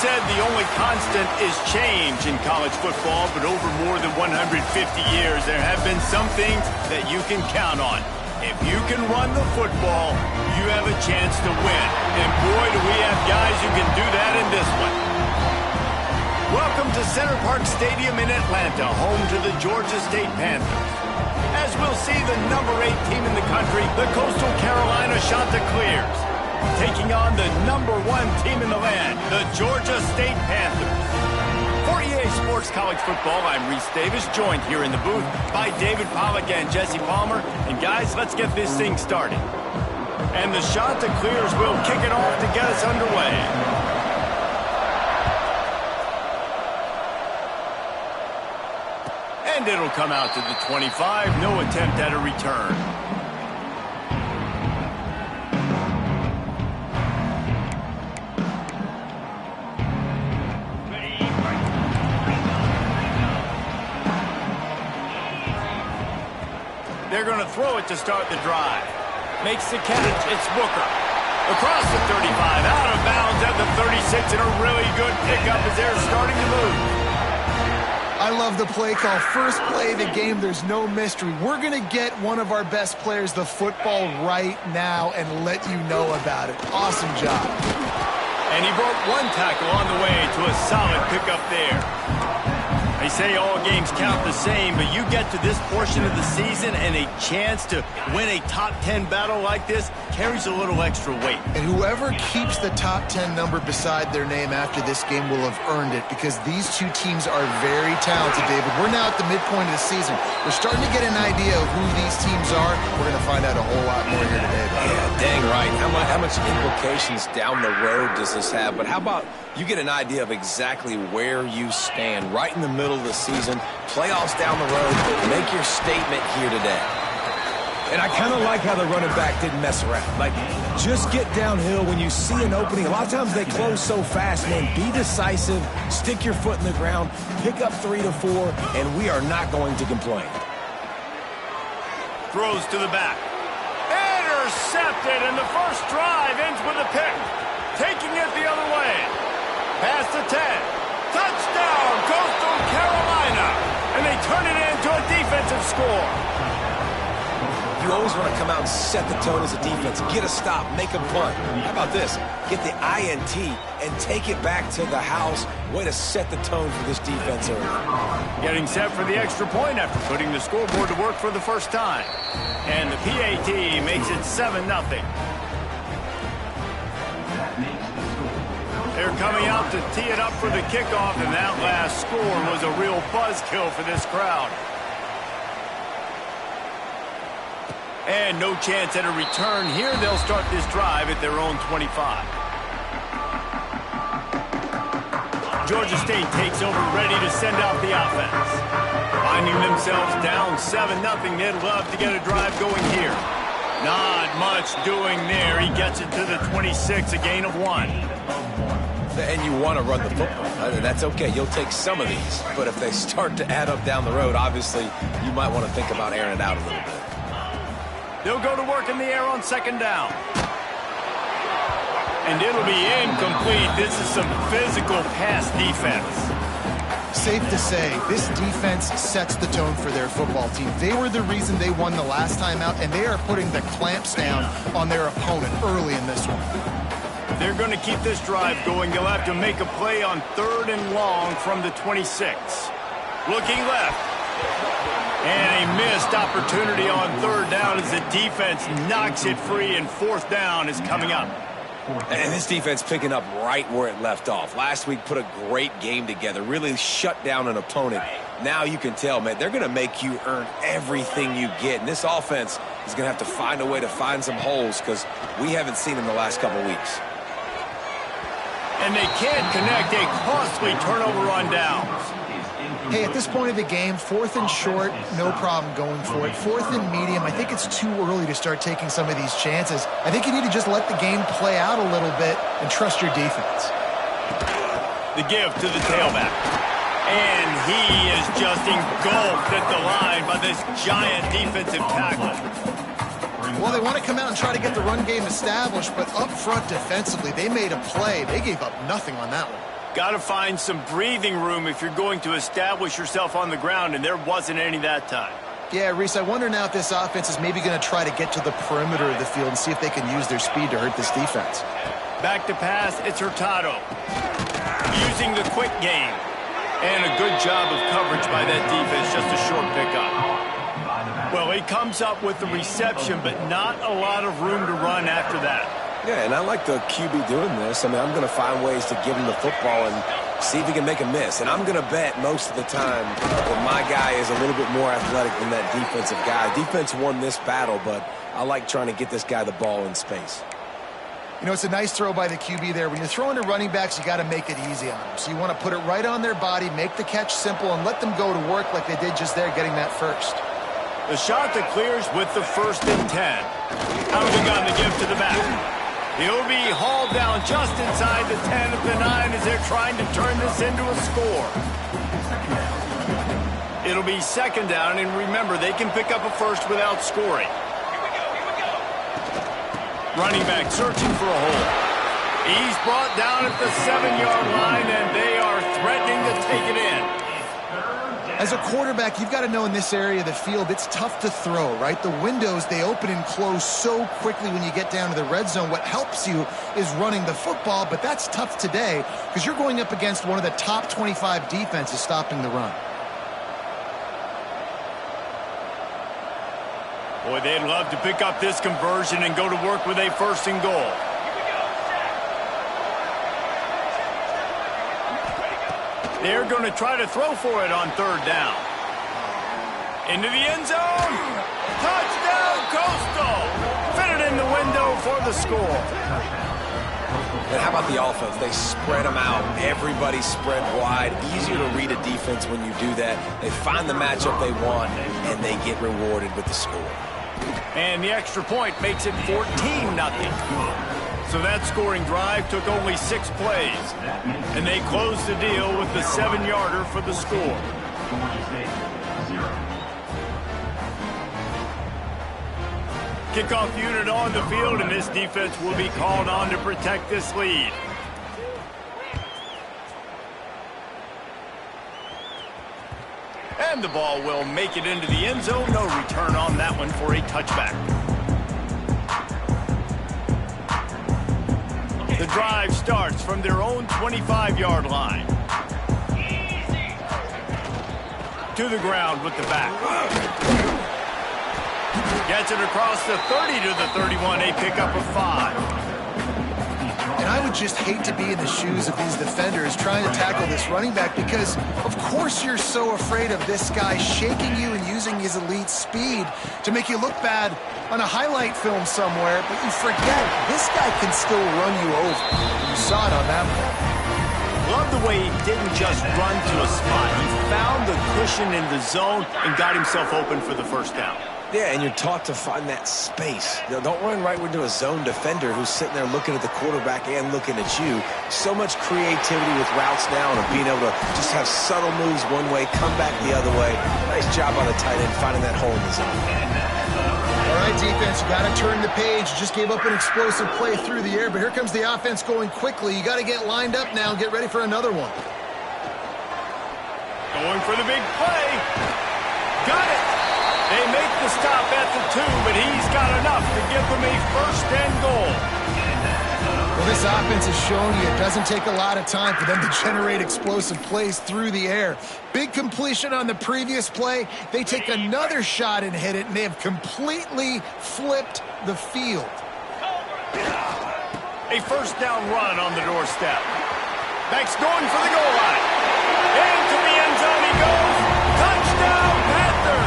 said the only constant is change in college football, but over more than 150 years, there have been some things that you can count on. If you can run the football, you have a chance to win. And boy, do we have guys who can do that in this one. Welcome to Center Parc Stadium in Atlanta, home to the Georgia State Panthers. As we'll see the number 8 team in the country, the Coastal Carolina Chanticleers, taking on the number 1 team in the land, the Georgia State Panthers. For EA Sports College Football, I'm Reese Davis, joined here in the booth by David Pollack and Jesse Palmer. And guys, let's get this thing started. And the Chanticleers will kick it off to get us underway. And it'll come out to the 25, no attempt at a return. They're going to throw it to start the drive. Makes the catch. It's Booker. Across the 35, out of bounds at the 36, and a really good pickup as they're starting to move. I love the play call. First play of the game, there's no mystery. We're going to get one of our best players the football right now and let you know about it. Awesome job. And he broke one tackle on the way to a solid pickup there. They say all games count the same, but you get to this portion of the season and a chance to win a top 10 battle like this carries a little extra weight. And whoever keeps the top 10 number beside their name after this game will have earned it, because these two teams are very talented, David. We're now at the midpoint of the season. We're starting to get an idea of who these teams are. We're going to find out a whole lot more here today. Yeah, dang right. How much implications down the road does this have? But how about you get an idea of exactly where you stand right in the middle of the season, playoffs down the road, make your statement here today. And I kind of like how the running back didn't mess around. Like, just get downhill when you see an opening. A lot of times they close so fast, man. Be decisive, stick your foot in the ground, pick up 3 to 4, and we are not going to complain. Throws to the back. Intercepted, and the first drive ends with a pick. Taking it the other way. Past the 10. Touchdown, Coastal Carolina. And they turn it into a defensive score. You always want to come out and set the tone as a defense. Get a stop, make a punt. How about this? Get the INT and take it back to the house. Way to set the tone for this defense early. Getting set for the extra point after putting the scoreboard to work for the first time. And the PAT makes it 7-0. They're coming out to tee it up for the kickoff, and that last score was a real buzzkill for this crowd. And no chance at a return here. They'll start this drive at their own 25. Georgia State takes over, ready to send out the offense. Finding themselves down 7-0, they'd love to get a drive going here. Not much doing there. He gets it to the 26, a gain of 1. And you want to run the football. That's okay. You'll take some of these. But if they start to add up down the road, obviously, you might want to think about airing it out a little bit. They'll go to work in the air on second down. And it'll be incomplete. This is some physical pass defense. Safe to say, this defense sets the tone for their football team. They were the reason they won the last time out, and they are putting the clamps down on their opponent early in this one. They're going to keep this drive going. They'll have to make a play on 3rd and long from the 26. Looking left. And a missed opportunity on 3rd down as the defense knocks it free, and 4th down is coming up. And this defense picking up right where it left off. Last week put a great game together, really shut down an opponent. Now you can tell, man, they're going to make you earn everything you get. And this offense is going to have to find a way to find some holes, because we haven't seen them the last couple weeks. And they can't connect. A costly turnover on downs. Hey, at this point of the game, 4th and short, no problem going for it. 4th and medium, I think it's too early to start taking some of these chances. I think you need to just let the game play out a little bit and trust your defense. The give to the tailback. And he is just engulfed at the line by this giant defensive tackle. Well, they want to come out and try to get the run game established, but up front defensively, they made a play. They gave up nothing on that one. Got to find some breathing room if you're going to establish yourself on the ground, and there wasn't any that time. Yeah, Reese, I wonder now if this offense is maybe going to try to get to the perimeter of the field and see if they can use their speed to hurt this defense. Back to pass, it's Hurtado. Using the quick game. And a good job of coverage by that defense, just a short pickup. Well, he comes up with the reception, but not a lot of room to run after that. Yeah, and I like the QB doing this. I mean, I'm going to find ways to give him the football and see if he can make a miss. And I'm going to bet most of the time that my guy is a little bit more athletic than that defensive guy. Defense won this battle, but I like trying to get this guy the ball in space. You know, it's a nice throw by the QB there. When you're throwing to running backs, you got to make it easy on them. So you want to put it right on their body, make the catch simple, and let them go to work like they did just there, getting that first. The shot that clears with the 1st and 10. Out of the gun to give to the back. He'll be hauled down just inside the 10 of the 9 as they're trying to turn this into a score. It'll be 2nd down, and remember, they can pick up a first without scoring. Running back searching for a hole. He's brought down at the 7-yard line, and they are threatening to take it in. As a quarterback, you've got to know in this area of the field, it's tough to throw, right? The windows, they open and close so quickly when you get down to the red zone. What helps you is running the football, but that's tough today because you're going up against one of the top 25 defenses stopping the run. Boy, they'd love to pick up this conversion and go to work with a 1st and goal. They're going to try to throw for it on 3rd down. Into the end zone. Touchdown, Coastal. Fit it in the window for the score. And how about the offense? They spread them out. Everybody spread wide. Easier to read a defense when you do that. They find the matchup they want, and they get rewarded with the score. And the extra point makes it 14-0. So that scoring drive took only 6 plays. And they closed the deal with the 7-yarder for the score. Kickoff unit on the field, and this defense will be called on to protect this lead. And the ball will make it into the end zone. No return on that one for a touchback. The drive starts from their own 25-yard line. To the ground with the back. Gets it across the 30 to the 31, a pickup of 5. And I would just hate to be in the shoes of these defenders trying to tackle this running back because, of course, you're so afraid of this guy shaking you and using his elite speed to make you look bad on a highlight film somewhere, but you forget this guy can still run you over. You saw it on that one. Love the way he didn't just run to a spot. He found the cushion in the zone and got himself open for the 1st down. Yeah, and you're taught to find that space. You know, don't run right into a zone defender who's sitting there looking at the quarterback and looking at you. So much creativity with routes now and being able to just have subtle moves one way, come back the other way. Nice job by the tight end finding that hole in the zone. All right, defense, you got to turn the page. You just gave up an explosive play through the air, but here comes the offense going quickly. You got to get lined up now and get ready for another one. Going for the big play. Got it. They make the stop at the 2, but he's got enough to give them a 1st and goal. Well, this offense has shown you it doesn't take a lot of time for them to generate explosive plays through the air. Big completion on the previous play. They take another shot and hit it, and they have completely flipped the field. A 1st down run on the doorstep. Beck's going for the goal line. Into the end zone he goes. Touchdown, Panther!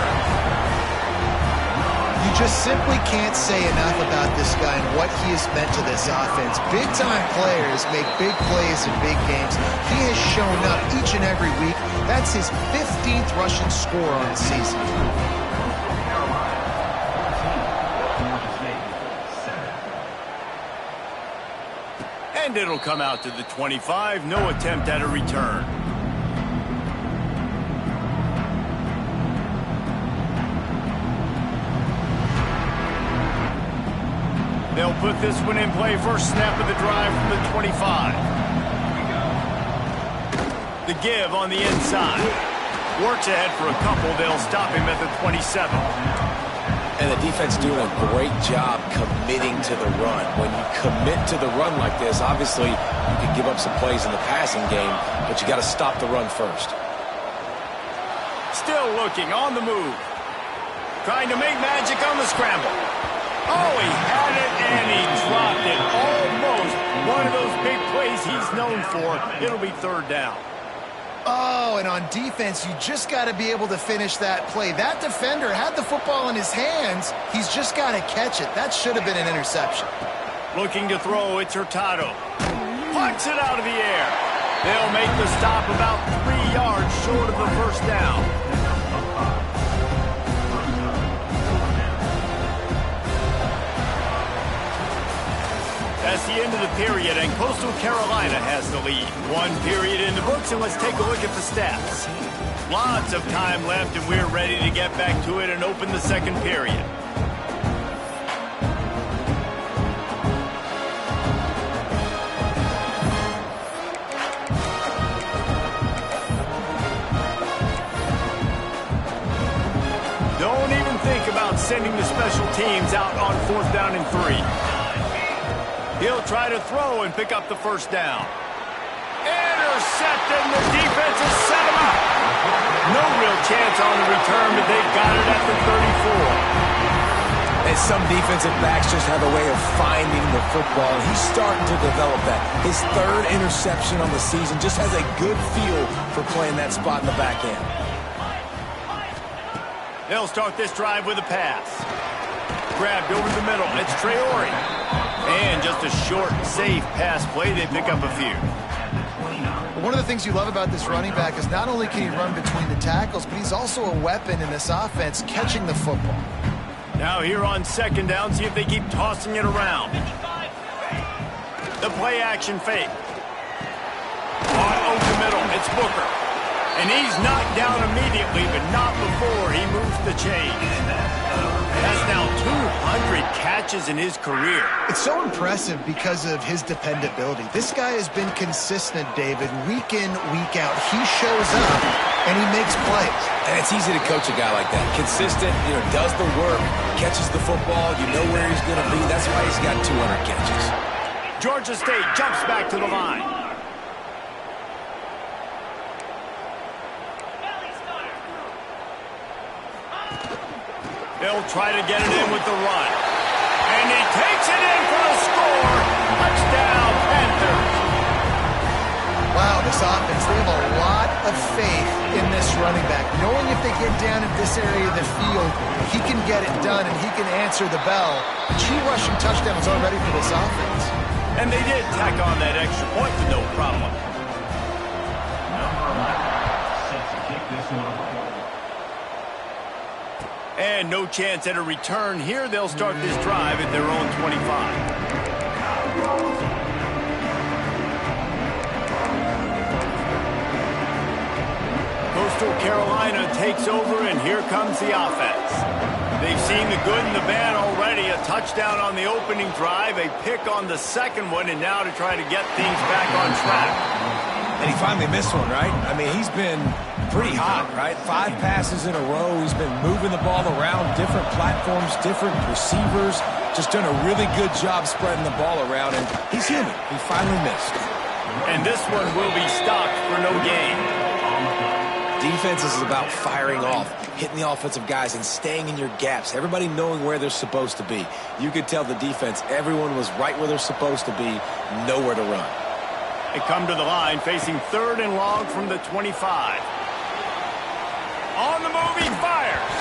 You just simply can't say enough about this guy and what he has meant to this offense. Big-time players make big plays in big games. He has shown up each and every week. That's his 15th rushing score on the season. And it'll come out to the 25. No attempt at a return. They'll put this one in play. First snap of the drive from the 25. The give on the inside. Works ahead for a couple. They'll stop him at the 27. And the defense doing a great job committing to the run. When you commit to the run like this, obviously you can give up some plays in the passing game, but you got to stop the run first. Still looking on the move. Trying to make magic on the scramble. Oh, he had it and he dropped it. Almost one of those big plays he's known for. It'll be third down. Oh, and on defense, you just got to be able to finish that play. That defender had the football in his hands. He's just got to catch it. That should have been an interception. Looking to throw, it's Hurtado. Punts it out of the air. They'll make the stop about 3 yards short of the first down. That's the end of the period, and Coastal Carolina has the lead. 1 period in the books, and let's take a look at the stats. Lots of time left, and we're ready to get back to it and open the second period. Don't even think about sending the special teams out on 4th down and 3. He'll try to throw and pick up the first down. Intercepted, and the defense has set him up. No real chance on the return, but they've got it at the 34. And some defensive backs just have a way of finding the football. He's starting to develop that. His 3rd interception on the season, just has a good feel for playing that spot in the back end. They'll start this drive with a pass. Grabbed over the middle. It's Traore. And just a short, safe pass play. They pick up a few. One of the things you love about this running back is not only can he run between the tackles, but he's also a weapon in this offense, catching the football. Now here on 2nd down, see if they keep tossing it around. The play action fake. On over the middle, it's Booker. And he's knocked down immediately, but not before he moves the chain. That's now 200 catches in his career. It's so impressive because of his dependability. This guy has been consistent, David, week in, week out. He shows up, and he makes plays. And it's easy to coach a guy like that. Consistent, does the work, catches the football, you know where he's going to be. That's why he's got 200 catches. Georgia State jumps back to the line. They'll try to get it in with the run. And he takes it in for the score. Touchdown, Panthers. Wow, this offense, they have a lot of faith in this running back. Knowing if they get down in this area of the field, he can get it done and he can answer the bell. 2 rushing touchdowns already for this offense. And they did tack on that extra point with no problem. And no chance at a return here. They'll start this drive at their own 25. Coastal Carolina takes over, and here comes the offense. They've seen the good and the bad already. A touchdown on the opening drive, a pick on the second one, and now to try to get things back on track. And he finally missed one, right? I mean, he's been pretty hot, right? 5 passes in a row. He's been moving the ball around, different platforms, different receivers. Just done a really good job spreading the ball around, and he's human. He finally missed. And this one will be stopped for no gain. Defense is about firing off, hitting the offensive guys and staying in your gaps. Everybody knowing where they're supposed to be. You could tell the defense, everyone was right where they're supposed to be, nowhere to run. They come to the line facing 3rd and long from the 25. On the move, he fires.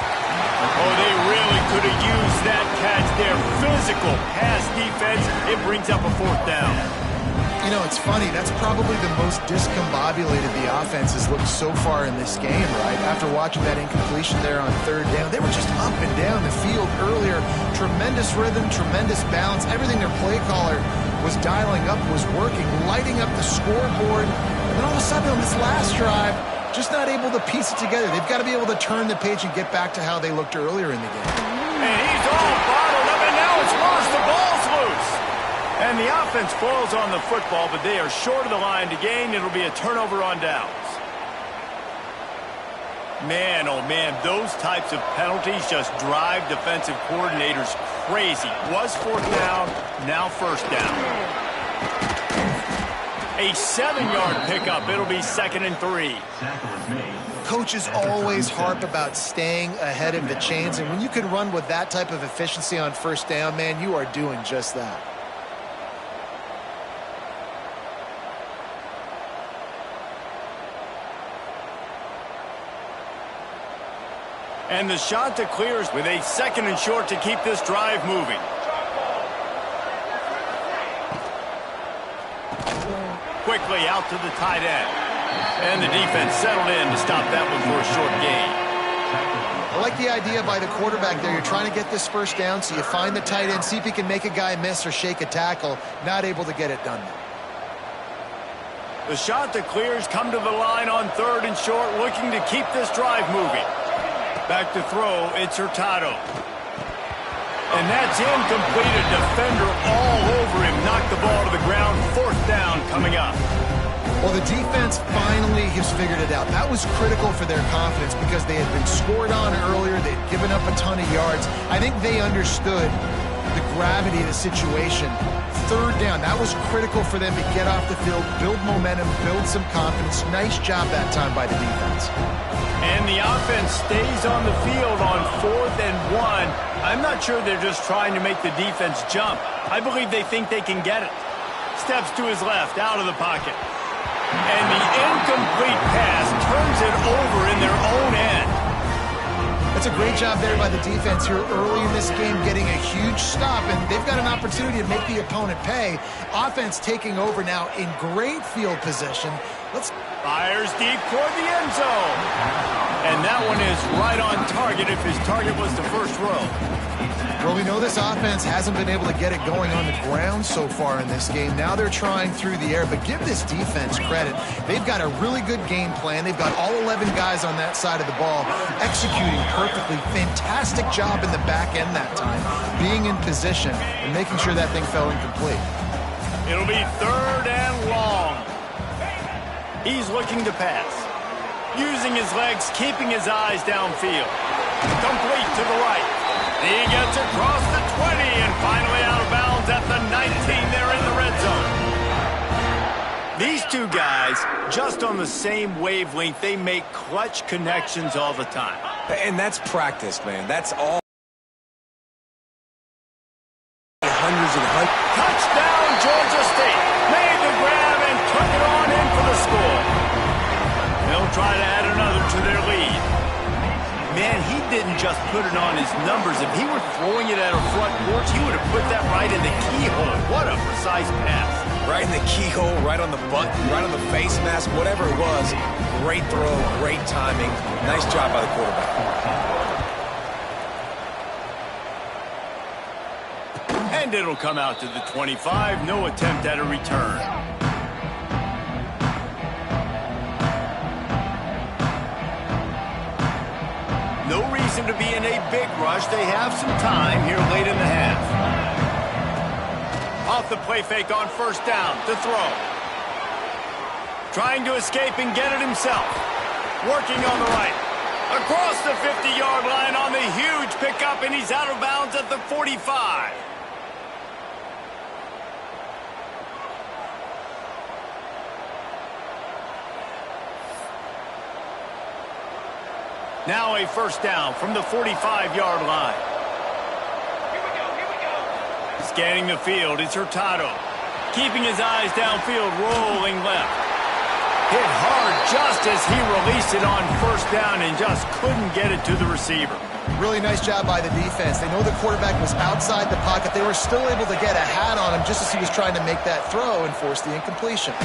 Oh, they really could have used that catch there. Physical pass defense. It brings up a 4th down. It's funny. That's probably the most discombobulated the offense has looked so far in this game, right? After watching that incompletion there on 3rd down, they were just up and down the field earlier. Tremendous rhythm, tremendous balance. Everything their play caller was dialing up was working, lighting up the scoreboard. And then all of a sudden on this last drive, just not able to piece it together. They've got to be able to turn the page and get back to how they looked earlier in the game. And he's all bottled up, and now it's lost. The ball's loose. And the offense falls on the football, but they are short of the line to gain. It'll be a turnover on downs. Man, oh man, those types of penalties just drive defensive coordinators crazy. Was fourth down, now first down. A 7-yard pickup. It'll be 2nd and 3. Coaches always harp about staying ahead of the chains, and when you can run with that type of efficiency on first down, man, you are doing just that. And the shot to clears with a 2nd and short to keep this drive moving. Quickly out to the tight end. And the defense settled in to stop that one for a short gain. I like the idea by the quarterback there. You're trying to get this first down, so you find the tight end, see if he can make a guy miss or shake a tackle. Not able to get it done. The shot to clears come to the line on 3rd and short, looking to keep this drive moving. Back to throw, it's Hurtado. And that's incomplete. A defender all over him. Knocked the ball to the ground. 4th down coming up. Well, the defense finally has figured it out. That was critical for their confidence because they had been scored on earlier. They'd given up a ton of yards. I think they understood the gravity of the situation. 3rd down, that was critical for them to get off the field, build momentum, build some confidence. Nice job that time by the defense. And the offense stays on the field on 4th and 1. I'm not sure they're just trying to make the defense jump. I believe they think they can get it. Steps to his left, out of the pocket. And the incomplete pass turns it over in their own end. That's a great job there by the defense here early in this game, getting a huge stop, and they've got an opportunity to make the opponent pay. Offense taking over now in great field position. Fires deep toward the end zone. And that one is right on target if his target was the first row. Well, we know this offense hasn't been able to get it going on the ground so far in this game. Now they're trying through the air, but give this defense credit. They've got a really good game plan. They've got all 11 guys on that side of the ball executing perfectly. Fantastic job in the back end that time, being in position and making sure that thing fell incomplete. It'll be 3rd and long. He's looking to pass. Using his legs, keeping his eyes downfield. Complete to the right. He gets across the 20 and finally out of bounds at the 19. They're in the red zone. These two guys, just on the same wavelength, they make clutch connections all the time. And that's practice, man. That's all. Hundreds and hundreds. Touchdown, Georgia State. Made the grab and took it on in for the score. They'll try to add another to their lead. Man, he didn't just put it on his numbers. If he were throwing it at a front porch, he would have put that right in the keyhole. What a precise pass. Right in the keyhole, right on the button, right on the face mask, whatever it was. Great throw, great timing. Nice job by the quarterback. And it'll come out to the 25. No attempt at a return. No reason to be in a big rush. They have some time here late in the half. Off the play fake on 1st down to throw. Trying to escape and get it himself. Working on the right. Across the 50-yard line on the huge pickup, and he's out of bounds at the 45. Now a 1st down from the 45-yard line. Scanning the field, it's Hurtado. Keeping his eyes downfield, rolling left. Hit hard just as he released it on 1st down and just couldn't get it to the receiver. Really nice job by the defense. They know the quarterback was outside the pocket. They were still able to get a hat on him just as he was trying to make that throw and force the incompletion.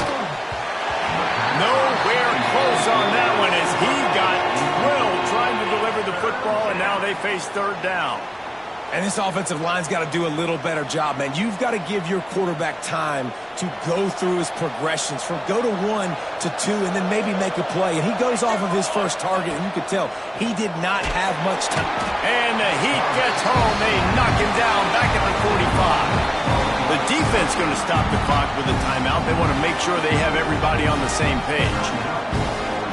Nowhere close on that one as he got drilled trying to deliver the football, and now they face 3rd down. And this offensive line's got to do a little better job, man. You've got to give your quarterback time to go through his progressions from go to 1 to 2 and then maybe make a play. And he goes off of his first target, and you could tell he did not have much time. And the heat gets home. They knock him down back at the 45. The defense going to stop the clock with a timeout. They want to make sure they have everybody on the same page.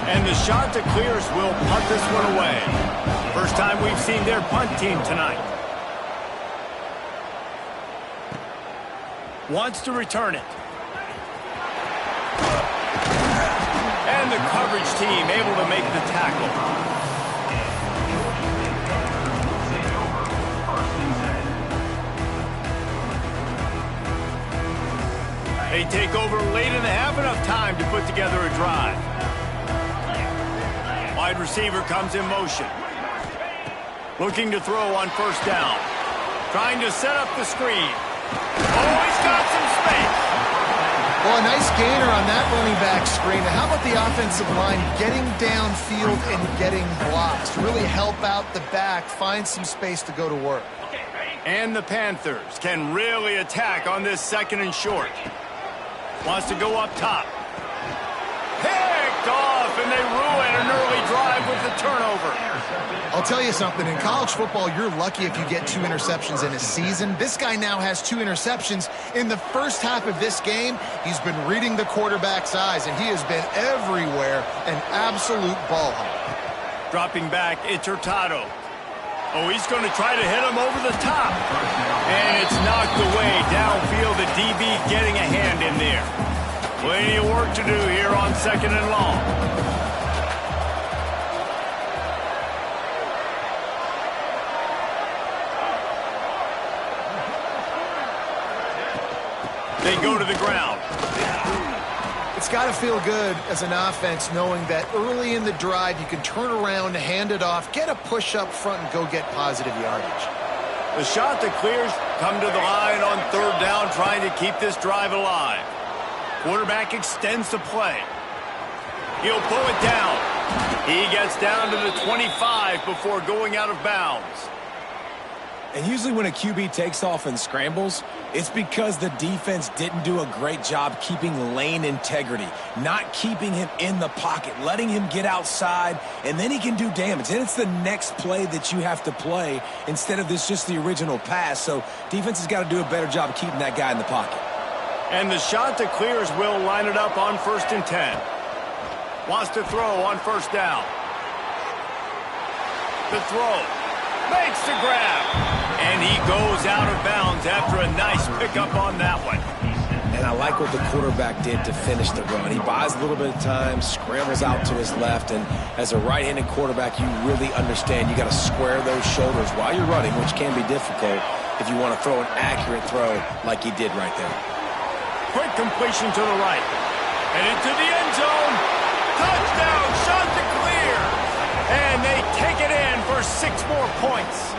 And the shot to clears will punt this one away. First time we've seen their punt team tonight. Wants to return it. And the coverage team able to make the tackle. They take over late in the half, enough time to put together a drive. Wide receiver comes in motion. Looking to throw on first down. Trying to set up the screen. Oh, he's got some space. Well, a nice gainer on that running back screen. How about the offensive line getting downfield and getting blocks to really help out the back, find some space to go to work. And the Panthers can really attack on this second and short. Wants to go up top. Picked off, and they ruin an early drive with the turnover. I'll tell you something. In college football, you're lucky if you get 2 interceptions in a season. This guy now has 2 interceptions. In the first half of this game, he's been reading the quarterback's eyes, and he has been everywhere, an absolute ball hawk. Dropping back, it's Hurtado. Oh, he's going to try to hit him over the top. And it's knocked away downfield. The DB getting a hand in there. Plenty of work to do here on second and long. They go to the ground. It's got to feel good as an offense knowing that early in the drive you can turn around, hand it off, get a push up front, and go get positive yardage. The shot that clears come to the line on third down, trying to keep this drive alive. Quarterback extends the play. He'll pull it down. He gets down to the 25 before going out of bounds. And usually when a QB takes off and scrambles, it's because the defense didn't do a great job keeping lane integrity, not keeping him in the pocket, letting him get outside, and then he can do damage. And it's the next play that you have to play instead of this just the original pass. So defense has got to do a better job keeping that guy in the pocket. And the shot that clears will line it up on 1st and 10. Wants to throw on first down. The throw. Makes the grab. And he goes out of bounds after a nice pickup on that one. And I like what the quarterback did to finish the run. He buys a little bit of time, scrambles out to his left, and as a right-handed quarterback, you really understand you got to square those shoulders while you're running, which can be difficult if you want to throw an accurate throw like he did right there. Quick completion to the right. And into the end zone. Touchdown, shot to clear. And they take it in for 6 more points.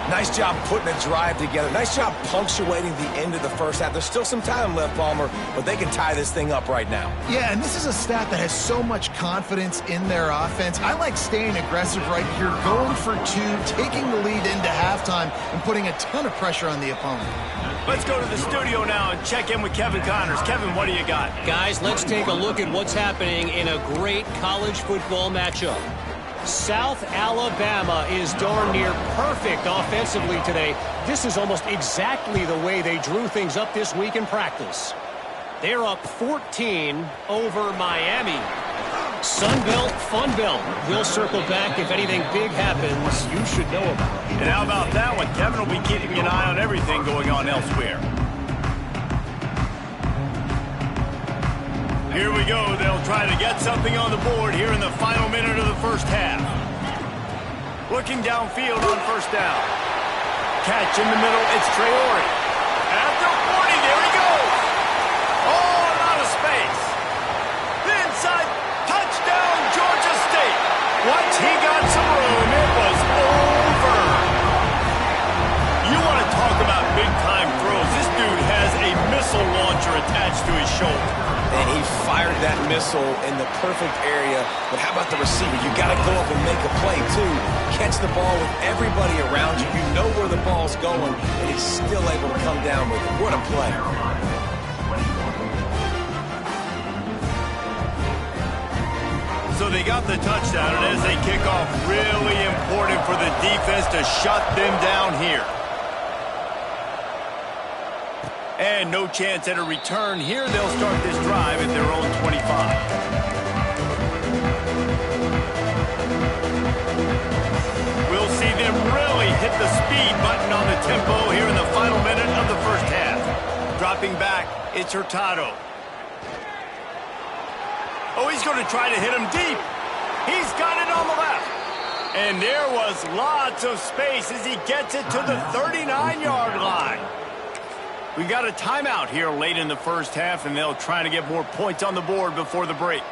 Nice job putting a drive together. Nice job punctuating the end of the first half. There's still some time left, Palmer, but they can tie this thing up right now. Yeah, and this is a staff that has so much confidence in their offense. I like staying aggressive right here, going for 2, taking the lead into halftime, and putting a ton of pressure on the opponent. Let's go to the studio now and check in with Kevin Connors. Kevin, what do you got? Guys, let's take a look at what's happening in a great college football matchup. South Alabama is darn near perfect offensively today. This is almost exactly the way they drew things up this week in practice. They're up 14 over Miami. Sunbelt, Funbelt. We'll circle back if anything big happens you should know about. And how about that one? Kevin will be keeping an eye on everything going on elsewhere. Here we go. They'll try to get something on the board here in the final minute of the first half. Looking downfield on first down. Catch in the middle. It's Traore. At the 40, there he goes. Oh, out of space. The inside. Touchdown, Georgia State. Once he got some room, it was over. You want to talk about big-time throws. This dude has a missile launcher attached to his shoulder. And he fired that missile in the perfect area. But how about the receiver? You got to go up and make a play, too. Catch the ball with everybody around you. You know where the ball's going, and he's still able to come down with it. What a play. So they got the touchdown, and as they kick off, really important for the defense to shut them down here. And no chance at a return here. They'll start this drive at their own 25. dropping back. It's Hurtado. Oh, he's going to try to hit him deep. He's got it on the left. And there was lots of space as he gets it to the 39-yard line. We got a timeout here late in the first half, and they'll try to get more points on the board before the break.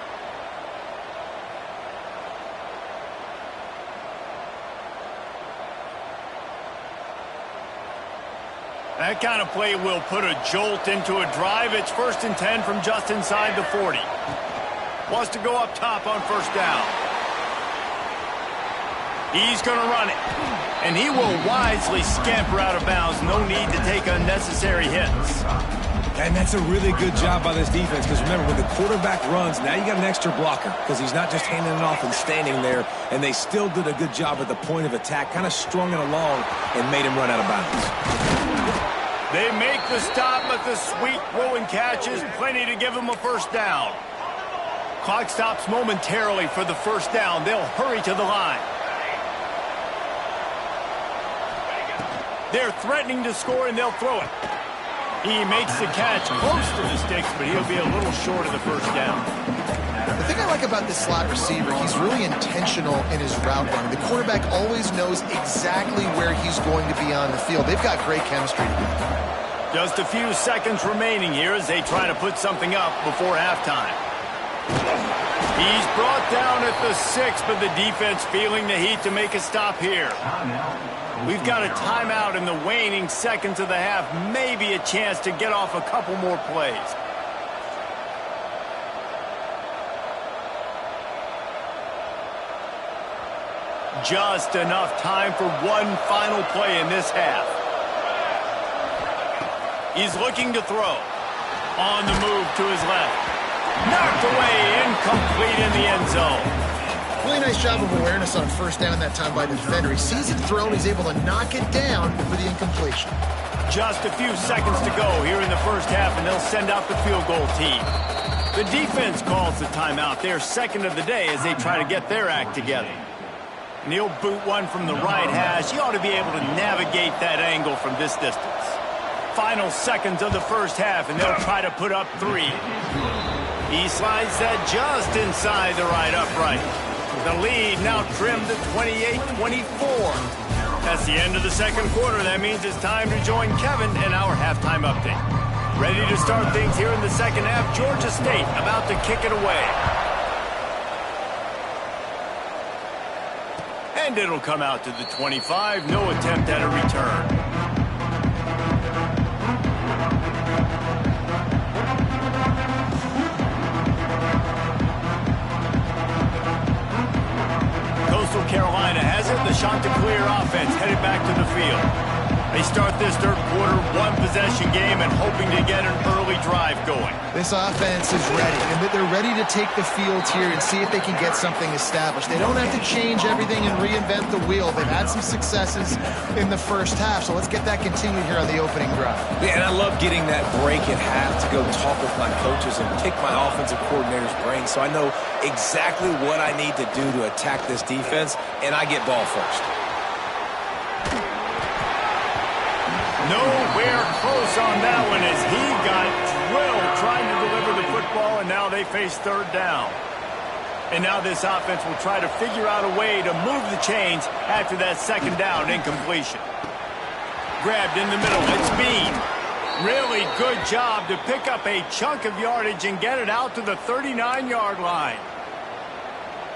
That kind of play will put a jolt into a drive. It's 1st and 10 from just inside the 40. Wants to go up top on first down. He's going to run it. And he will wisely scamper out of bounds. No need to take unnecessary hits. And that's a really good job by this defense, because remember, when the quarterback runs, now you got an extra blocker, because he's not just handing it off and standing there, and they still did a good job at the point of attack, kind of strung it along and made him run out of bounds. They make the stop, but the sweet throw and catch is plenty to give him a first down. Clock stops momentarily for the first down. They'll hurry to the line. They're threatening to score, and they'll throw it. He makes the catch close to the sticks, but he'll be a little short of the first down. The thing I like about this slot receiver, he's really intentional in his route running. The quarterback always knows exactly where he's going to be on the field. They've got great chemistry together. Just a few seconds remaining here as they try to put something up before halftime. He's brought down at the 6, but the defense feeling the heat to make a stop here. We've got a timeout in the waning seconds of the half. Maybe a chance to get off a couple more plays. Just enough time for one final play in this half. He's looking to throw. On the move to his left. Knocked away, incomplete in the end zone. Really nice job of awareness on first down that time by the defender. He sees it thrown, he's able to knock it down for the incompletion. Just a few seconds to go here in the first half, and they'll send out the field goal team. The defense calls the timeout. They're second of the day as they try to get their act together. And he'll boot one from the right hash. He ought to be able to navigate that angle from this distance. Final seconds of the first half, and they'll try to put up 3. He slides that just inside the right upright. The lead now trimmed to 28-24. That's the end of the second quarter. That means it's time to join Kevin in our halftime update. Ready to start things here in the second half. Georgia State about to kick it away. And it'll come out to the 25. No attempt at a return. Carolina has it. The Chanticleer offense headed back to the field. They start this third quarter one-possession game and hoping to get an early drive going. This offense is ready, and they're ready to take the field here and see if they can get something established. They don't have to change everything and reinvent the wheel. They've had some successes in the first half, so let's get that continued here on the opening drive. Yeah, and I love getting that break at half to go talk with my coaches and pick my offensive coordinator's brain so I know exactly what I need to do to attack this defense, and I get ball first. Nowhere close on that one as he got drilled trying to deliver the football, and now they face third down. And now this offense will try to figure out a way to move the chains after that second down incompletion. Grabbed in the middle. It's Bean. Really good job to pick up a chunk of yardage and get it out to the 39-yard line.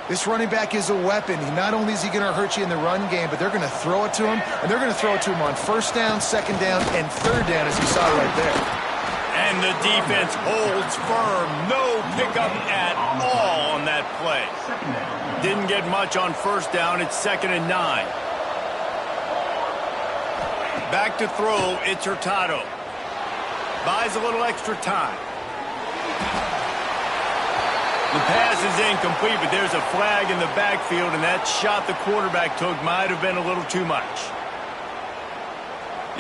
This running back is a weapon. Not only is he going to hurt you in the run game, but they're going to throw it to him, and they're going to throw it to him on first down, second down, and third down, as you saw right there. And the defense holds firm. No pickup at all on that play. Didn't get much on first down. It's 2nd and 9. Back to throw. It's Hurtado. Buys a little extra time. The pass is incomplete, but there's a flag in the backfield, and that shot the quarterback took might have been a little too much.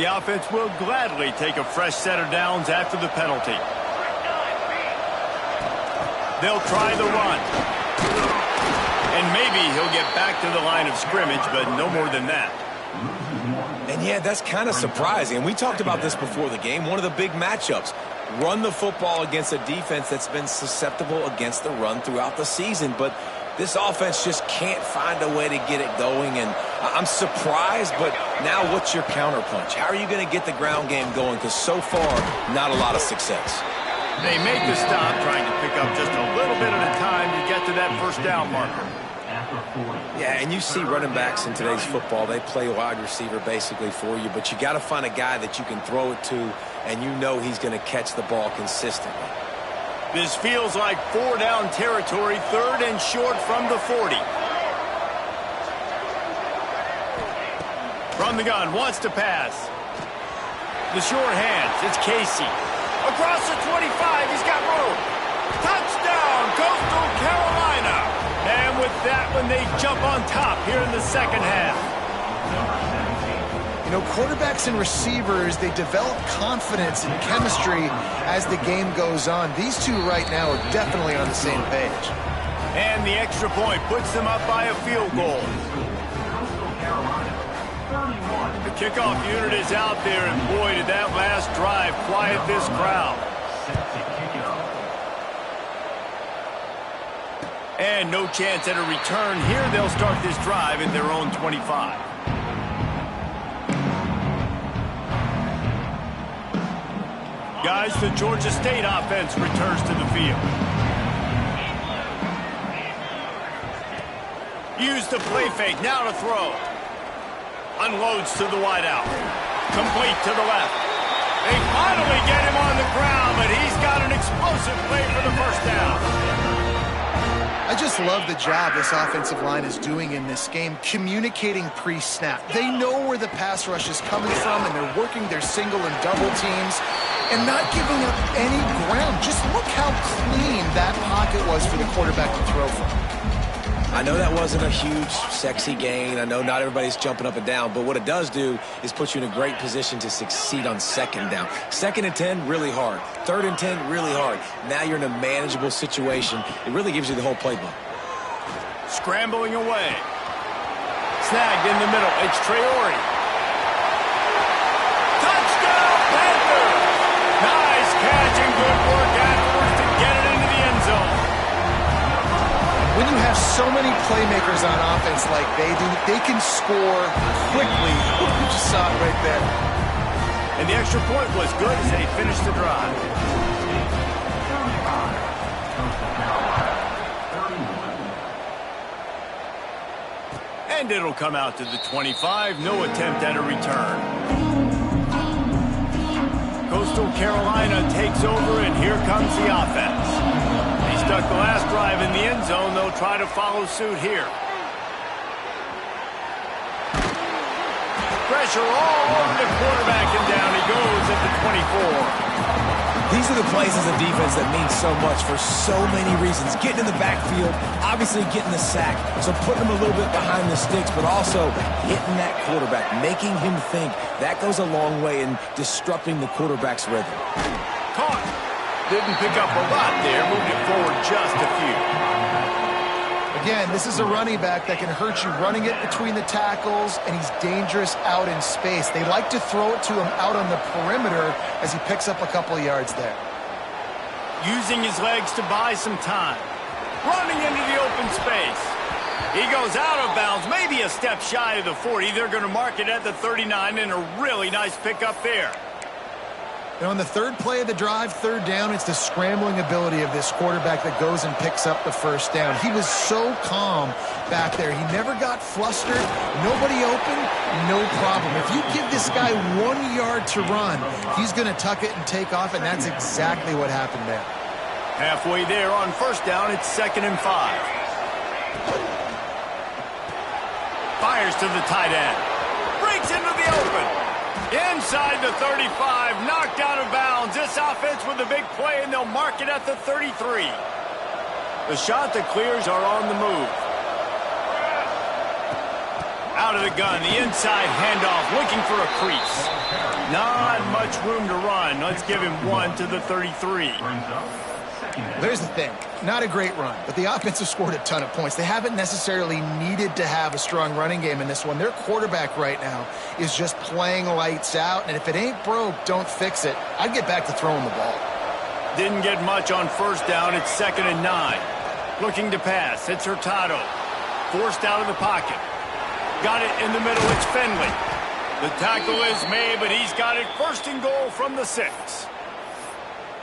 The offense will gladly take a fresh set of downs after the penalty. They'll try the run. And maybe he'll get back to the line of scrimmage, but no more than that. And yeah, that's kind of surprising. And we talked about this before the game. One of the big matchups. Run the football against a defense that's been susceptible against the run throughout the season. But this offense just can't find a way to get it going. And I'm surprised, but now what's your counterpunch? How are you going to get the ground game going? Because so far, not a lot of success. They make the stop, trying to pick up just a little bit at a time to get to that first down marker. Yeah, and you see running backs in today's football, they play wide receiver basically for you, but you got to find a guy that you can throw it to, and you know he's going to catch the ball consistently. This feels like 4-down territory, 3rd and short from the 40. From the gun, wants to pass. The short hands, it's Casey. Across the 25, he's got room. Touchdown, Coastal Carolina. And with that one, they jump on top here in the second half. You know, quarterbacks and receivers, they develop confidence and chemistry as the game goes on. These two right now are definitely on the same page. And the extra point puts them up by a field goal. The kickoff unit is out there, and boy, did that last drive quiet this crowd. And no chance at a return here. They'll start this drive at their own 25. Guys, the Georgia State offense returns to the field. Use the play fake, now to throw. Unloads to the wideout. Complete to the left. They finally get him on the ground, but he's got an explosive play for the first down. I just love the job this offensive line is doing in this game, communicating pre-snap. They know where the pass rush is coming from, and they're working their single and double teams and not giving up any ground. Just look how clean that pocket was for the quarterback to throw from. I know that wasn't a huge, sexy gain. I know not everybody's jumping up and down, but what it does do is put you in a great position to succeed on 2nd down. 2nd and 10, really hard. 3rd and 10, really hard. Now you're in a manageable situation. It really gives you the whole playbook. Scrambling away. Snagged in the middle. It's Traore. Touchdown, Panthers! Nice catch and good work afterwards to get it into the end zone. When you have so many playmakers on offense like they do, they can score quickly. You just saw it right there. And the extra point was good as they finished the drive. And it'll come out to the 25. No attempt at a return. Coastal Carolina takes over, and here comes the offense. They stuck the last drive in the end zone. They'll try to follow suit here. Pressure all over the quarterback, and down he goes at the 24. These are the plays as a defense that mean so much for so many reasons. Getting in the backfield, obviously getting the sack, so putting him a little bit behind the sticks, but also hitting that quarterback, making him think. That goes a long way in disrupting the quarterback's rhythm. Caught. Didn't pick up a lot there. Moved it forward just a few. Again, this is a running back that can hurt you running it between the tackles, and he's dangerous out in space. They like to throw it to him out on the perimeter as he picks up a couple of yards there. Using his legs to buy some time. Running into the open space. He goes out of bounds, maybe a step shy of the 40. They're going to mark it at the 39, and a really nice pickup there. And on the 3rd play of the drive, 3rd down, it's the scrambling ability of this quarterback that goes and picks up the first down. He was so calm back there. He never got flustered. Nobody open, no problem. If you give this guy 1 yard to run, he's going to tuck it and take off, and that's exactly what happened there. Halfway there on first down, it's 2nd and 5. Fires to the tight end. Breaks into the open. Inside the 35, knocked out of bounds. This offense with a big play, and they'll mark it at the 33. The shot that clears are on the move. Out of the gun, the inside handoff, looking for a crease. Not much room to run. Let's give him 1 to the 33. There's the thing. Not a great run, but the offense has scored a ton of points. They haven't necessarily needed to have a strong running game in this one. Their quarterback right now is just playing lights out, and if it ain't broke, don't fix it. I'd get back to throwing the ball. Didn't get much on first down. It's 2nd and 9. Looking to pass. It's Hurtado. Forced out of the pocket. Got it in the middle. It's Finley. The tackle is made, but he's got it 1st and goal from the 6.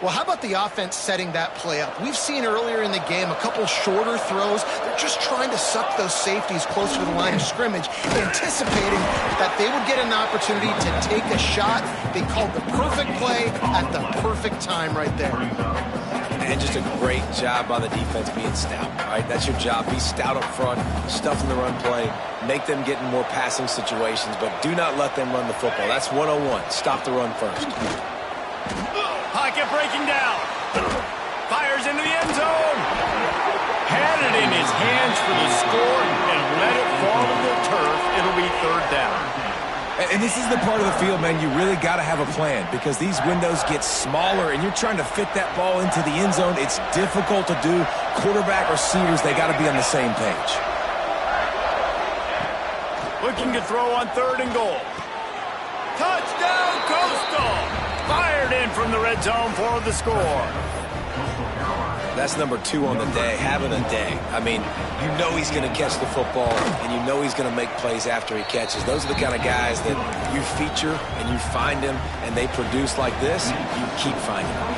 Well, how about the offense setting that play up? We've seen earlier in the game a couple shorter throws. They're just trying to suck those safeties closer to the line of scrimmage, anticipating that they would get an opportunity to take a shot. They called the perfect play at the perfect time right there. And just a great job by the defense being stout, right? That's your job. Be stout up front, stuff in the run play, make them get in more passing situations, but do not let them run the football. That's 101. Stop the run first. Pocket breaking down. Fires into the end zone. Had it in his hands for the score and let it fall to the turf. It'll be 3rd down. And this is the part of the field, man, you really got to have a plan because these windows get smaller and you're trying to fit that ball into the end zone. It's difficult to do. Quarterback, receivers, they got to be on the same page. Looking to throw on 3rd and goal. Touchdown, Coastal! Fired in from the red zone for the score. That's number 2 on the day, having a day. I mean, you know he's going to catch the football, and you know he's going to make plays after he catches. Those are the kind of guys that you feature, and you find them, and they produce like this, you keep finding them.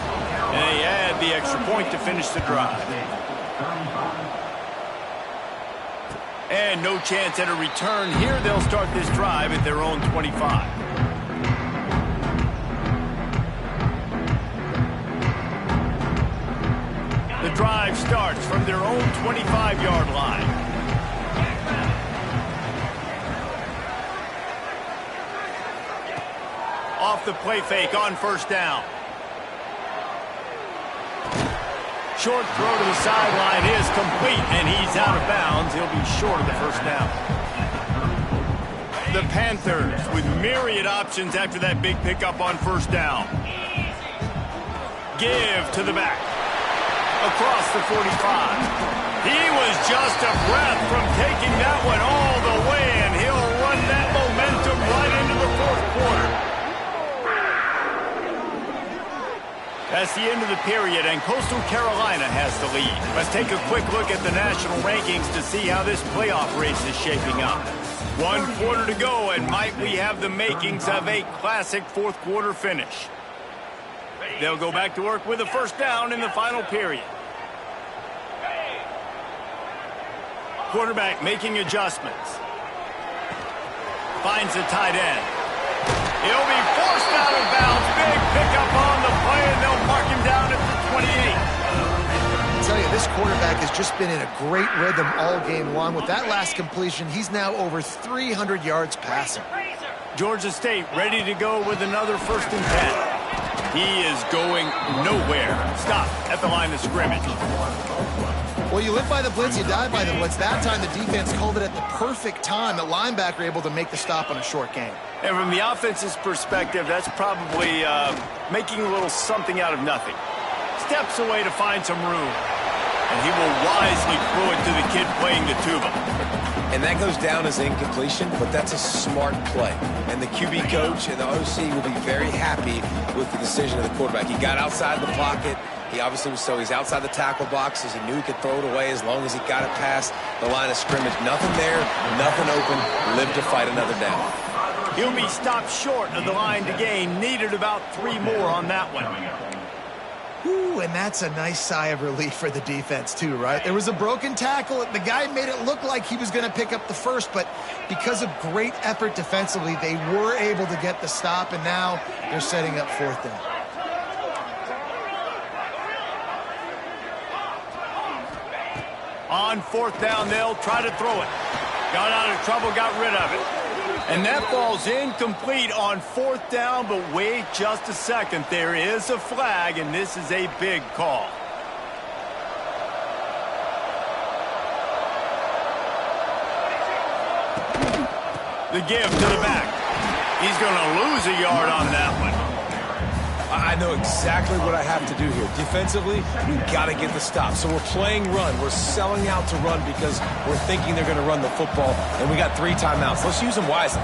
And he had the extra point to finish the drive. And no chance at a return here. They'll start this drive at their own 25. The drive starts from their own 25-yard line. Off the play fake on 1st down. Short throw to the sideline is complete, and he's out of bounds. He'll be short of the 1st down. The Panthers with myriad options after that big pickup on 1st down. Give to the back. Across the 45. He was just a breath from taking that one all the way, and he'll run that momentum right into the 4th quarter. That's the end of the period, and Coastal Carolina has the lead. Let's take a quick look at the national rankings to see how this playoff race is shaping up. 1 quarter to go, and might we have the makings of a classic 4th quarter finish. They'll go back to work with a 1st down in the final period. Quarterback making adjustments. Finds the tight end. He'll be forced out of bounds. Big pickup on the play, and they'll mark him down at the 28. I tell you, this quarterback has just been in a great rhythm all game long. With that last completion, he's now over 300 yards passing. Georgia State ready to go with another 1st and 10. He is going nowhere. Stop at the line of scrimmage. Well, you live by the blitz, you die by the blitz. That time, the defense called it at the perfect time. The linebacker able to make the stop on a short gain. And from the offense's perspective, that's probably making a little something out of nothing. Steps away to find some room. And he will wisely throw it to the kid playing the tuba. And that goes down as incompletion, but that's a smart play. And the QB coach and the OC will be very happy with the decision of the quarterback. He got outside the pocket. He obviously was, so he's outside the tackle boxes. He knew he could throw it away as long as he got it past the line of scrimmage. Nothing there, nothing open. Lived to fight another down. He'll be stopped short of the line to gain. Needed about 3 more on that one. Ooh, and that's a nice sigh of relief for the defense too, right? There was a broken tackle. The guy made it look like he was going to pick up the first, but because of great effort defensively, they were able to get the stop, and now they're setting up 4th down. On 4th down, they'll try to throw it. Got out of trouble, got rid of it. And that ball's incomplete on 4th down, but wait just a second. There is a flag, and this is a big call. The give to the back. He's going to lose a yard on that one. I know exactly what I have to do here. Defensively, we got to get the stop. So we're playing run. We're selling out to run because we're thinking they're going to run the football, and we got 3 timeouts. Let's use them wisely.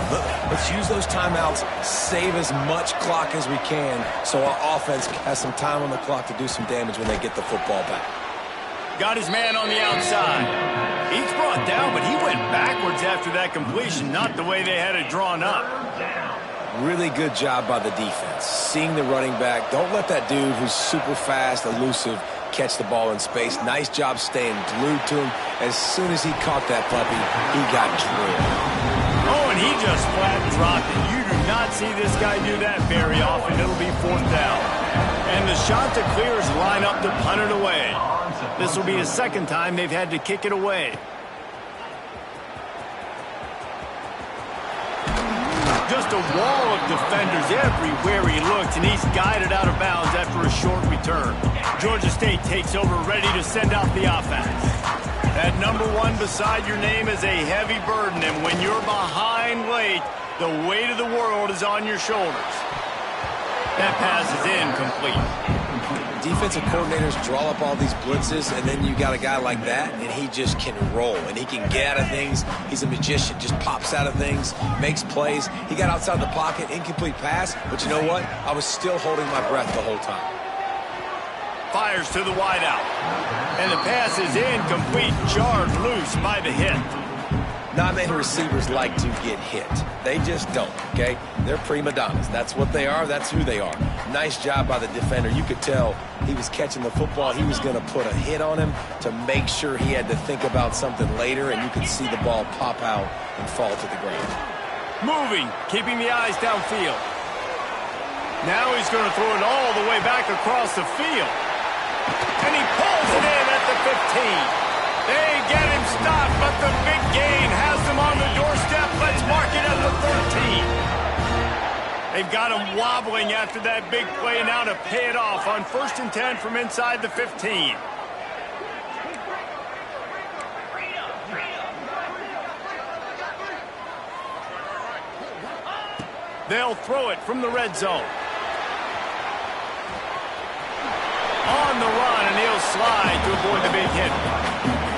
Let's use those timeouts, save as much clock as we can so our offense has some time on the clock to do some damage when they get the football back. Got his man on the outside. He's brought down, but he went backwards after that completion, not the way they had it drawn up. Really good job by the defense. Seeing the running back. Don't let that dude who's super fast, elusive, catch the ball in space. Nice job staying glued to him. As soon as he caught that puppy, he got drilled. Oh, and he just flat dropped it. You do not see this guy do that very often. It'll be 4th down. And the Chanticleers line up to punt it away. This will be the 2nd time they've had to kick it away. Just a wall of defenders everywhere he looks, and he's guided out of bounds after a short return. Georgia State takes over, ready to send out the offense. That number 1 beside your name is a heavy burden, and when you're behind late, the weight of the world is on your shoulders. That pass is incomplete. Defensive coordinators draw up all these blitzes, and then you got a guy like that, and he just can roll, and he can get out of things. He's a magician, just pops out of things, makes plays. He got outside the pocket, incomplete pass, but you know what? I was still holding my breath the whole time. Fires to the wideout, and the pass is incomplete, jarred loose by the hit. Not many receivers like to get hit. They just don't, okay? They're prima donnas. That's what they are. That's who they are. Nice job by the defender. You could tell he was catching the football. He was going to put a hit on him to make sure he had to think about something later, and you could see the ball pop out and fall to the ground. Moving, keeping the eyes downfield. Now he's going to throw it all the way back across the field. And he pulls it in at the 15. They get him stopped, but the big gain has them on the doorstep. Let's mark it at the 13. They've got him wobbling after that big play, now to pay it off on 1st and 10 from inside the 15. They'll throw it from the red zone. On the run, and he'll slide to avoid the big hit.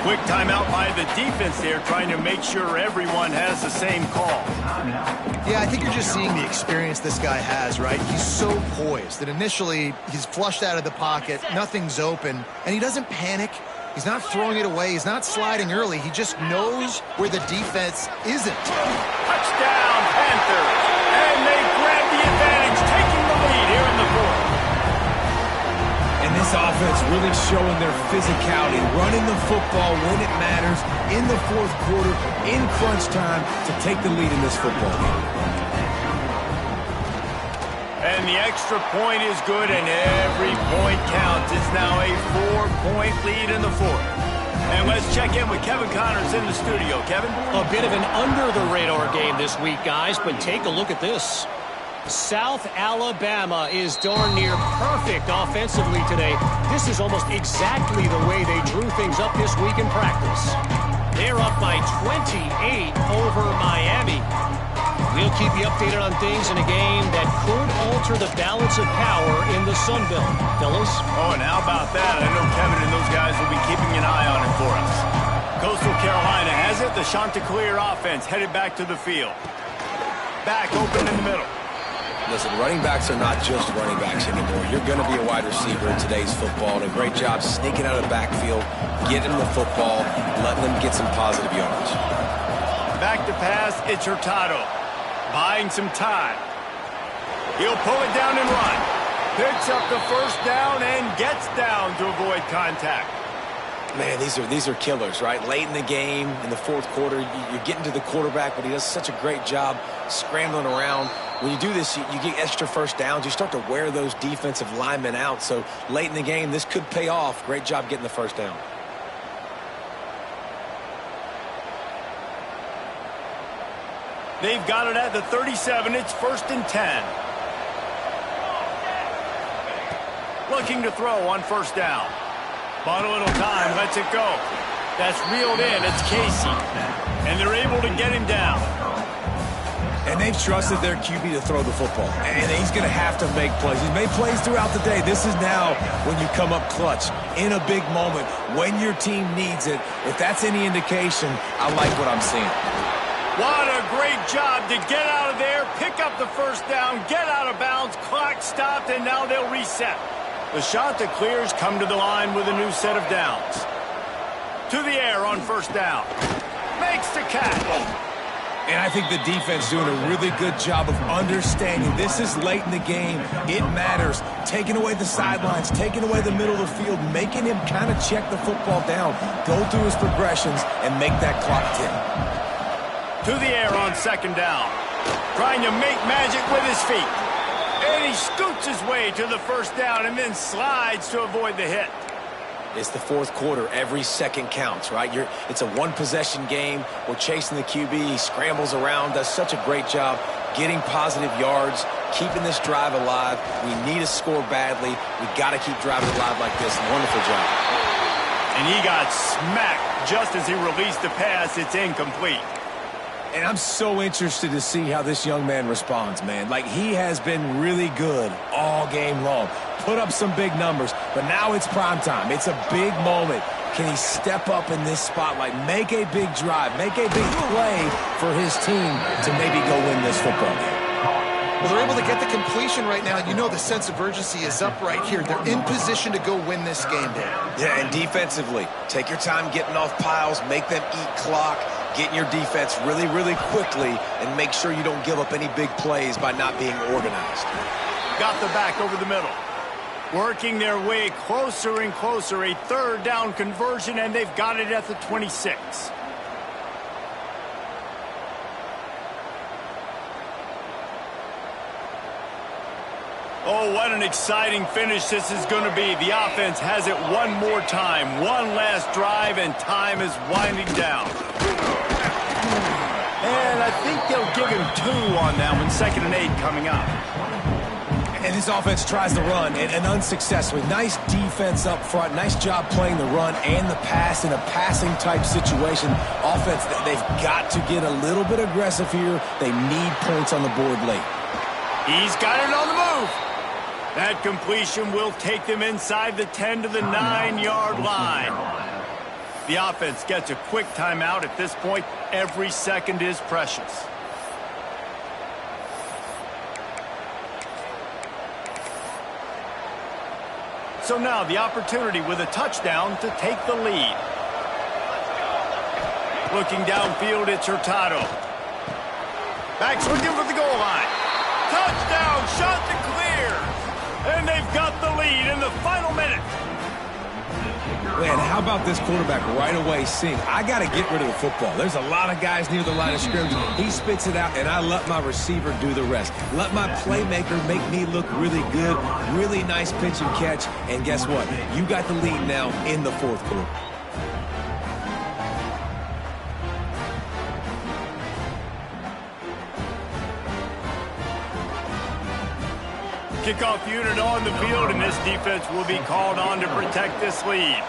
Quick timeout by the defense there, trying to make sure everyone has the same call. Yeah, I think you're just seeing the experience this guy has, right? He's so poised that initially he's flushed out of the pocket, nothing's open, and he doesn't panic. He's not throwing it away. He's not sliding early. He just knows where the defense isn't. Touchdown, Panthers! And they grab the advantage, taking the lead here in the 4th. And this offense really showing their physicality, running the football when it matters, in the 4th quarter, in crunch time, to take the lead in this football game. And the extra point is good, and every point counts. It's now a 4-point lead in the 4th. And let's check in with Kevin Connors in the studio. Kevin? A bit of an under-the-radar game this week, guys, but take a look at this. South Alabama is darn near perfect offensively today. This is almost exactly the way they drew things up this week in practice. They're up by 28 over Miami. We'll keep you updated on things in a game that could alter the balance of power in the Sun Belt. Fellas? Oh, and how about that? I know Kevin and those guys will be keeping an eye on it for us. Coastal Carolina has it. The Chanticleer offense headed back to the field. Back open in the middle. Listen, running backs are not just running backs anymore. You're going to be a wide receiver in today's football, and a great job sneaking out of the backfield, getting the football, letting them get some positive yards. Back to pass, it's Hurtado. Buying some time. He'll pull it down and run. Picks up the 1st down and gets down to avoid contact. Man, these are killers, right? Late in the game, in the 4th quarter, you're getting to the quarterback, but he does such a great job scrambling around. When you do this, you get extra 1st downs. You start to wear those defensive linemen out. So late in the game, this could pay off. Great job getting the 1st down. They've got it at the 37. It's 1st and 10. Looking to throw on 1st down. Bought a little time, lets it go. That's reeled in, it's Casey. And they're able to get him down. And they've trusted their QB to throw the football. And he's going to have to make plays. He's made plays throughout the day. This is now when you come up clutch in a big moment when your team needs it. If that's any indication, I like what I'm seeing. What a great job to get out of there, pick up the first down, get out of bounds, clock stopped, and now they'll reset. The shot that clears come to the line with a new set of downs. To the air on first down. Makes the catch. And I think the defense doing a really good job of understanding this is late in the game. It matters. Taking away the sidelines, taking away the middle of the field, making him kind of check the football down, go through his progressions, and make that clock tick. To the air on second down. Trying to make magic with his feet. And he scoots his way to the first down and then slides to avoid the hit. It's the fourth quarter. Every second counts, right? It's a one-possession game. We're chasing the QB. He scrambles around, does such a great job getting positive yards, keeping this drive alive. We need a score badly. We got to keep driving alive like this. Wonderful job. And he got smacked just as he released the pass. It's incomplete. And I'm so interested to see how this young man responds, man. Like, he has been really good all game long. Put up some big numbers, but now it's prime time. It's a big moment. Can he step up in this spotlight, make a big drive, make a big play for his team to maybe go win this football game? Well, they're able to get the completion right now. You know the sense of urgency is up right here. They're in position to go win this game, Dan. Yeah, and defensively, take your time getting off piles, make them eat clock, get in your defense really, really quickly, and make sure you don't give up any big plays by not being organized. Got the back over the middle. Working their way closer and closer. A third down conversion, and they've got it at the 26. Oh, what an exciting finish this is going to be. The offense has it one more time. One last drive, and time is winding down. And I think they'll give him 2 on that one. 2nd and 8 coming up. And this offense tries to run, and unsuccessfully. Nice defense up front. Nice job playing the run and the pass in a passing-type situation. Offense, they've got to get a little bit aggressive here. They need points on the board late. He's got it on the move. That completion will take them inside the 10 to the 9-yard line. The offense gets a quick timeout at this point. Every second is precious. So now the opportunity with a touchdown to take the lead. Looking downfield, it's Hurtado. Back's looking for the goal line. Touchdown, shot to clear. And they've got the lead in the final minute. Man, how about this quarterback right away seeing, I got to get rid of the football. There's a lot of guys near the line of scrimmage. He spits it out, and I let my receiver do the rest. Let my playmaker make me look really good. Really nice pitch and catch. And guess what? You got the lead now in the fourth quarter. Kickoff unit on the field, and this defense will be called on to protect this lead.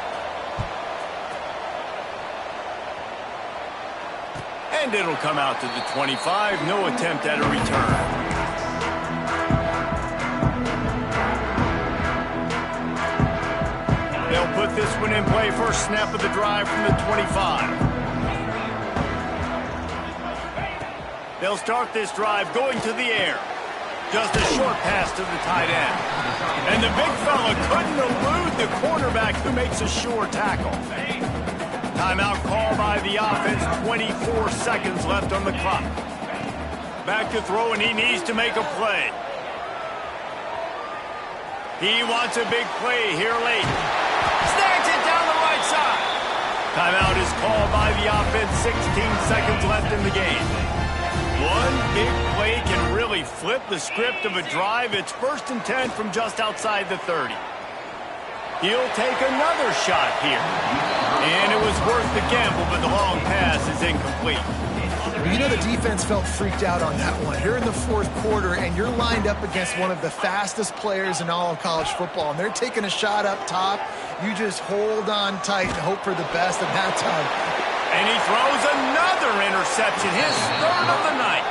And it'll come out to the 25. No attempt at a return. They'll put this one in play. First snap of the drive from the 25. They'll start this drive going to the air. Just a short pass to the tight end. And the big fella couldn't elude the quarterback who makes a sure tackle. Timeout call by the offense. 24 seconds left on the clock. Back to throw, and he needs to make a play. He wants a big play here late. Snags it down the right side. Timeout is called by the offense. 16 seconds left in the game. One big play can really flip the script of a drive. It's 1st and 10 from just outside the 30. He'll take another shot here. And it was worth the gamble, but the long pass is incomplete. Well, you know the defense felt freaked out on that one. You're in the fourth quarter, and you're lined up against one of the fastest players in all of college football, and they're taking a shot up top. You just hold on tight and hope for the best at that time. And he throws another interception, his 3rd of the night.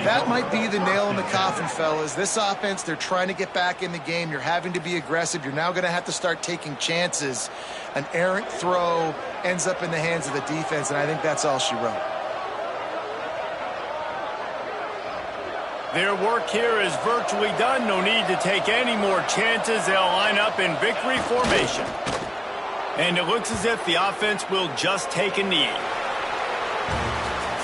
That might be the nail in the coffin, fellas. This offense, they're trying to get back in the game. You're having to be aggressive. You're now going to have to start taking chances. An errant throw ends up in the hands of the defense, and I think that's all she wrote. Their work here is virtually done. No need to take any more chances. They'll line up in victory formation. And it looks as if the offense will just take a knee.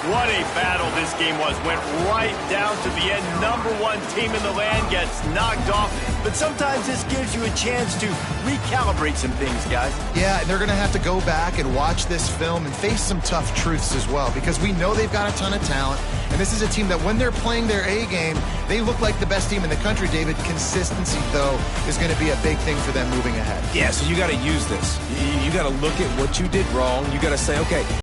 What a battle this game was. Went right down to the end. #1 team in the land gets knocked off. But sometimes this gives you a chance to recalibrate some things, guys. Yeah, and they're going to have to go back and watch this film and face some tough truths as well, because we know they've got a ton of talent. And this is a team that when they're playing their A game, they look like the best team in the country, David. Consistency, though, is going to be a big thing for them moving ahead. Yeah, so you got to use this. You got to look at what you did wrong. You got to say, okay,